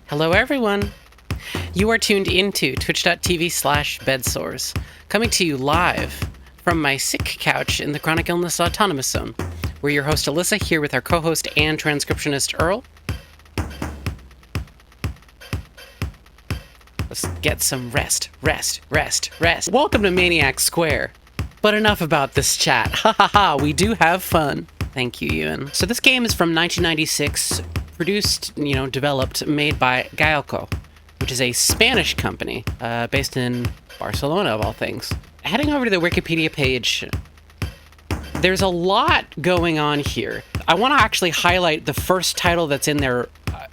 Hello everyone! You are tuned into twitch.tv/bedsores, coming to you live from my sick couch in the Chronic Illness Autonomous Zone. We're your host Alyssa, here with our co-host and transcriptionist Earl. Let's get some rest. Welcome to Maniac Square. But enough about this chat. Ha ha ha, we do have fun. Thank you, Ewan. So this game is from 1996, produced, developed, made by Gaelco, which is a Spanish company based in Barcelona, of all things. Heading over to the Wikipedia page, there's a lot going on here. I want to actually highlight the first title that's in their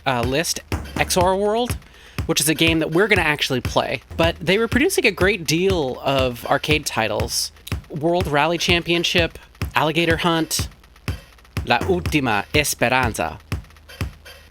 list, XOR World, which is a game that we're going to actually play. But they were producing a great deal of arcade titles. World Rally Championship, Alligator Hunt, La Última Esperanza,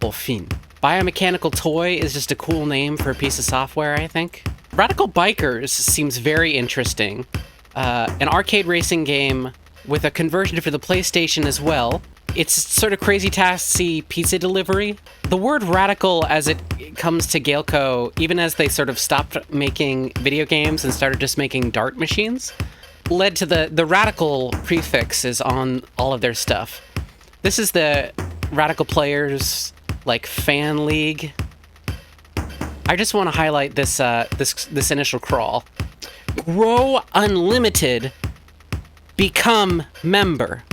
por fin. Biomechanical Toy is just a cool name for a piece of software, I think. Radical Bikers seems very interesting. An arcade racing game with a conversion for the PlayStation as well. It's sort of Crazy Taxi pizza delivery. The word radical, as it comes to Gaelco, even as they sort of stopped making video games and started just making dart machines, led to the radical prefix is on all of their stuff. This is the Radical Players, fan league. I just want to highlight this this initial crawl. Grow Unlimited, become member.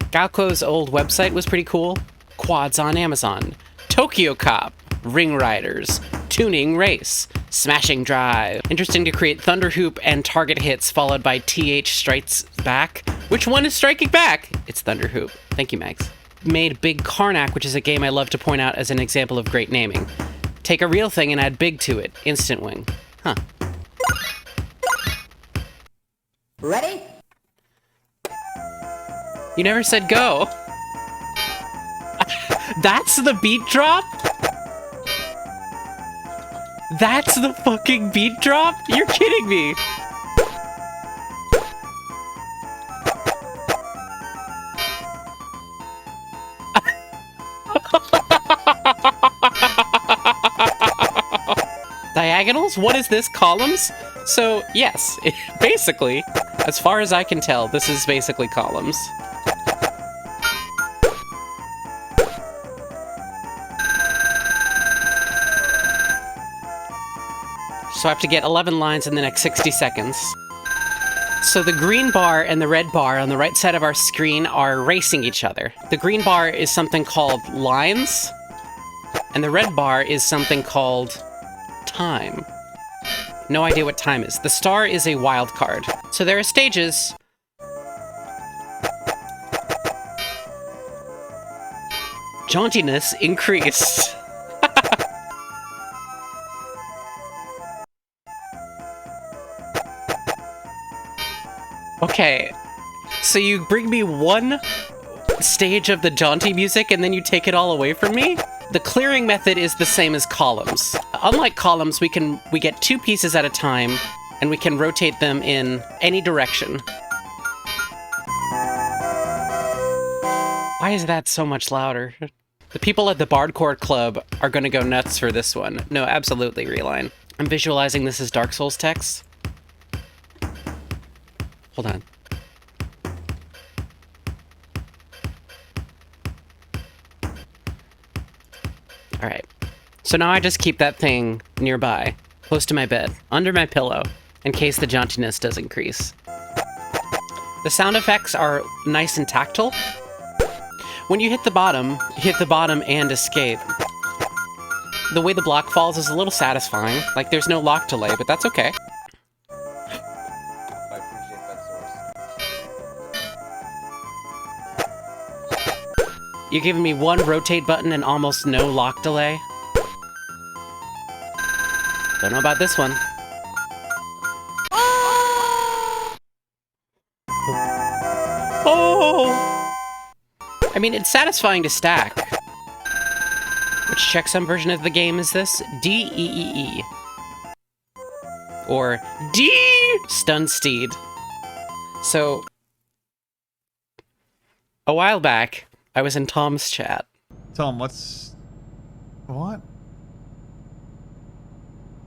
Gaelco's old website was pretty cool. Quads on Amazon. Tokyo Cop. Ring Riders. Tuning Race. Smashing Drive. Interesting to create Thunder Hoop and target hits followed by TH Strikes Back. Which one is striking back? It's Thunder Hoop. Thank you, Mags. Made Big Karnak, which is a game I love to point out as an example of great naming. Take a real thing and add big to it. Instant Wing. Huh. Ready? You never said go. That's the beat drop? That's the fucking beat drop? You're kidding me. Diagonals? What is this? Columns? So, yes, basically, as far as I can tell, this is basically columns. So I have to get 11 lines in the next 60 seconds. So the green bar and the red bar on the right side of our screen are racing each other. The green bar is something called lines, and the red bar is something called time. No idea what time is. The star is a wild card. So there are stages. Jauntiness increased. Okay, so you bring me one stage of the jaunty music and then you take it all away from me? The clearing method is the same as columns. Unlike columns, we get two pieces at a time and we can rotate them in any direction. Why is that so much louder? The people at the Bardcore Club are gonna go nuts for this one. No, absolutely, Reline. I'm visualizing this as Dark Souls text. Hold on. Alright. So now I just keep that thing nearby, close to my bed, under my pillow, in case the jauntiness does increase. The sound effects are nice and tactile. When you hit the bottom and escape. The way the block falls is a little satisfying. There's no lock delay, but that's okay. You're giving me one rotate button and almost no lock delay? Don't know about this one. Oh! I mean, it's satisfying to stack. Which checksum version of the game is this? D-E-E-E. Or D! Stun Steed. So, a while back, I was in Tom's chat. Tom, what's... What?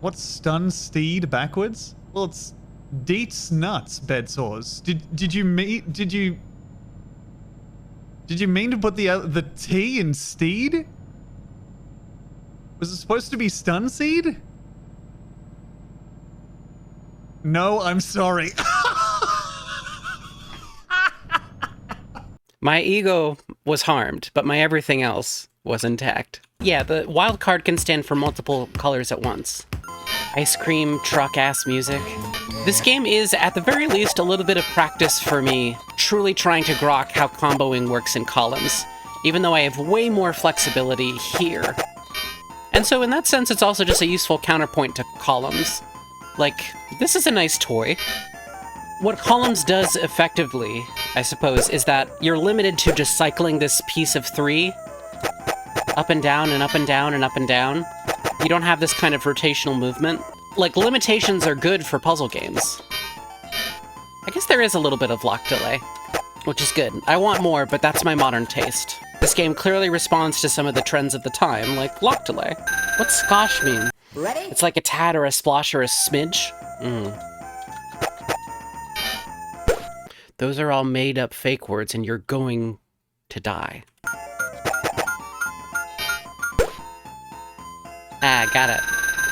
What's stun steed backwards? Well, it's deets nuts bed sores. Did you mean to put the T in steed? Was it supposed to be stun seed? No, I'm sorry. My ego was harmed, but my everything else was intact. Yeah, the wild card can stand for multiple colors at once. Ice cream, truck-ass music. This game is, at the very least, a little bit of practice for me, truly trying to grok how comboing works in columns, even though I have way more flexibility here. And so in that sense, it's also just a useful counterpoint to columns. Like, this is a nice toy. What columns does effectively, I suppose, is that you're limited to just cycling this piece of 3 up and down and up and down and up and down. You don't have this kind of rotational movement. Like, limitations are good for puzzle games. I guess there is a little bit of lock delay, which is good. I want more, but that's my modern taste. This game clearly responds to some of the trends of the time, like lock delay. What's skosh mean? Ready? It's like a tad or a splosh or a smidge? Those are all made-up fake words, and you're going to die. Ah, got it.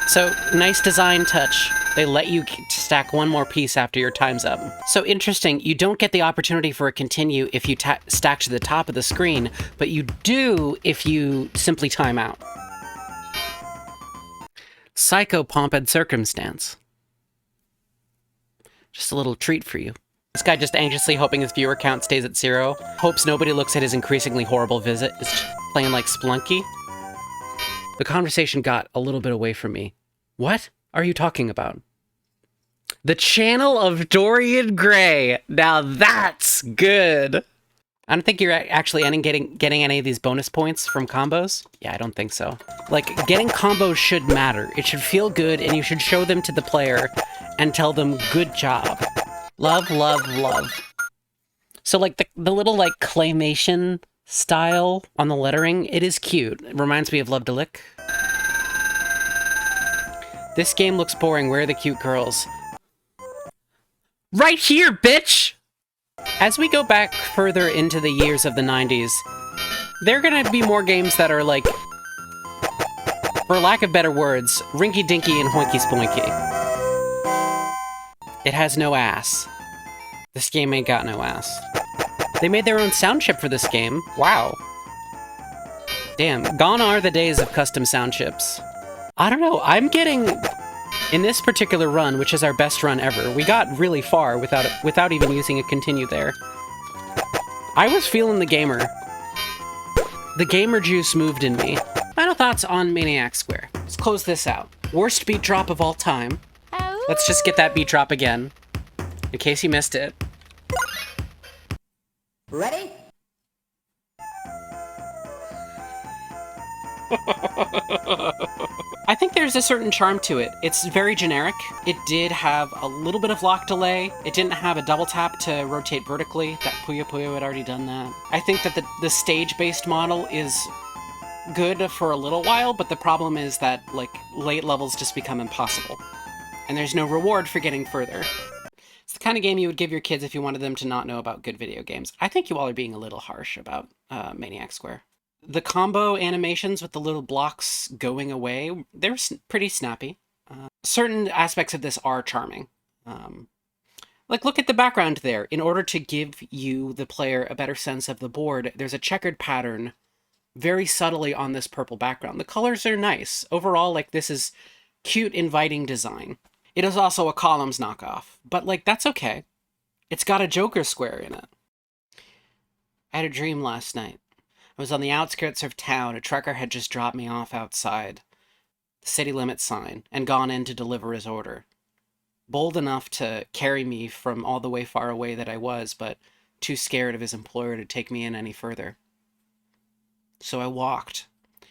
So, nice design touch. They let you stack one more piece after your time's up. So interesting, you don't get the opportunity for a continue if you stack to the top of the screen, but you do if you simply time out. Psycho Pomp and Circumstance. Just a little treat for you. This guy just anxiously hoping his viewer count stays at 0. Hopes nobody looks at his increasingly horrible visit. Is playing like Splunky. The conversation got a little bit away from me. What are you talking about? The Channel of Dorian Gray. Now that's good. I don't think you're actually getting any of these bonus points from combos. Yeah, I don't think so. Like, getting combos should matter. It should feel good, and you should show them to the player and tell them, good job. Love, love, love. So, like, the little, like, claymation style on the lettering, it is cute. It reminds me of Love to Lick. This game looks boring. Where are the cute girls? Right here, bitch! As we go back further into the years of the 90s, there are gonna be more games that are like, for lack of better words, rinky-dinky and hoinky-spoinky. It has no ass. This game ain't got no ass. They made their own sound chip for this game. Wow. Damn, gone are the days of custom sound chips. I don't know, I'm getting... In this particular run, which is our best run ever, we got really far without even using a continue there. I was feeling the gamer. The gamer juice moved in me. Final thoughts on Maniac Square. Let's close this out. Worst beat drop of all time. Let's just get that beat drop again, in case you missed it. Ready? I think there's a certain charm to it. It's very generic. It did have a little bit of lock delay. It didn't have a double tap to rotate vertically. That Puyo-Puyo had already done that. I think that the stage-based model is good for a little while, but the problem is that, like, late levels just become impossible. And there's no reward for getting further. It's the kind of game you would give your kids if you wanted them to not know about good video games. I think you all are being a little harsh about Maniac Square. The combo animations with the little blocks going away, they're pretty snappy. Certain aspects of this are charming. Like, look at the background there. In order to give you, the player, a better sense of the board, there's a checkered pattern very subtly on this purple background. The colors are nice. Overall, like, this is cute, inviting design. It is also a columns knockoff, but, like, that's okay. It's got a Joker square in it. I had a dream last night. I was on the outskirts of town. A trucker had just dropped me off outside the city limit sign and gone in to deliver his order. Bold enough to carry me from all the way far away that I was, but too scared of his employer to take me in any further. So I walked.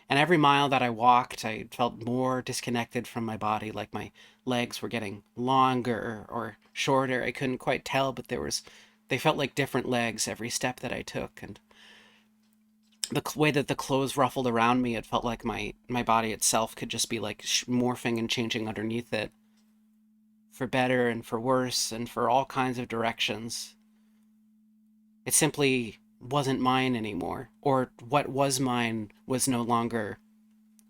And every mile that I walked, I felt more disconnected from my body, like my legs were getting longer or shorter. I couldn't quite tell, but they felt like different legs every step that I took. And way that the clothes ruffled around me, it felt like my body itself could just be like morphing and changing underneath it, for better and for worse and for all kinds of directions. It simply wasn't mine anymore, or what was mine was no longer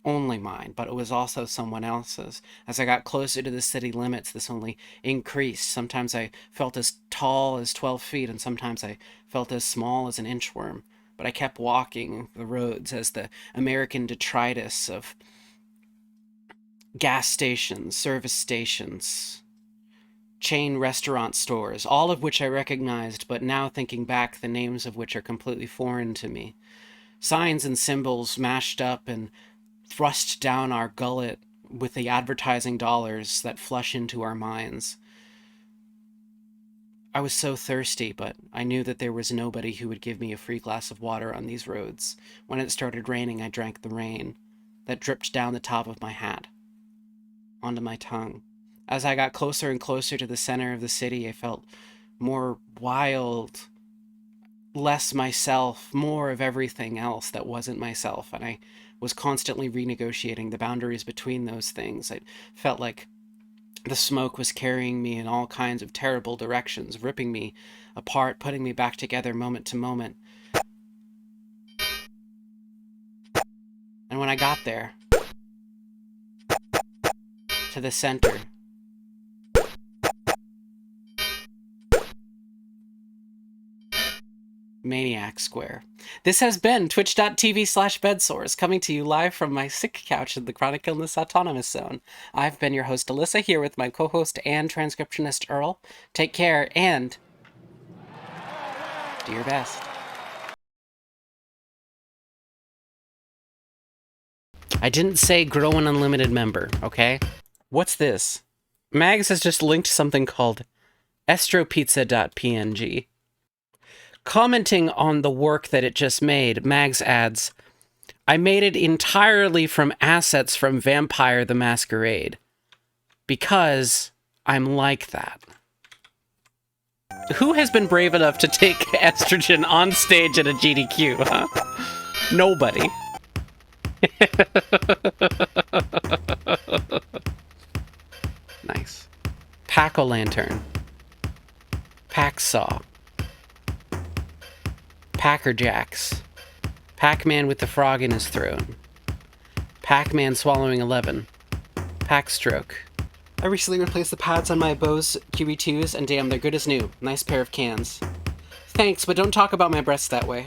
only mine, but it was also someone else's. As I got closer to the city limits, this only increased. Sometimes I felt as tall as 12 feet, and sometimes I felt as small as an inchworm. But I kept walking the roads as the American detritus of gas stations, service stations, chain restaurant stores, all of which I recognized, but now thinking back, the names of which are completely foreign to me. Signs and symbols mashed up and thrust down our gullet with the advertising dollars that flush into our minds. I was so thirsty, but I knew that there was nobody who would give me a free glass of water on these roads. When it started raining, I drank the rain that dripped down the top of my hat onto my tongue. As I got closer and closer to the center of the city, I felt more wild, less myself, more of everything else that wasn't myself, and I was constantly renegotiating the boundaries between those things. I felt like the smoke was carrying me in all kinds of terrible directions, ripping me apart, putting me back together moment to moment. And when I got there, to the center, Maniac Square. This has been twitch.tv/bedsores, coming to you live from my sick couch in the chronic illness autonomous zone. I've been your host, Alyssa, here with my co-host and transcriptionist, Earl. Take care, and do your best. I didn't say grow an unlimited member, okay? What's this? Mags has just linked something called estropizza.png. Commenting on the work that it just made, Mags adds, I made it entirely from assets from Vampire the Masquerade. Because I'm like that. Who has been brave enough to take estrogen on stage at a GDQ, huh? Nobody. Nice. Pack-o'-lantern. Pack-saw. Packer Jacks. Pac-Man with the frog in his throat. Pac-Man swallowing 11. Pack-stroke. I recently replaced the pads on my Bose QE2s, and damn, they're good as new. Nice pair of cans. Thanks, but don't talk about my breasts that way.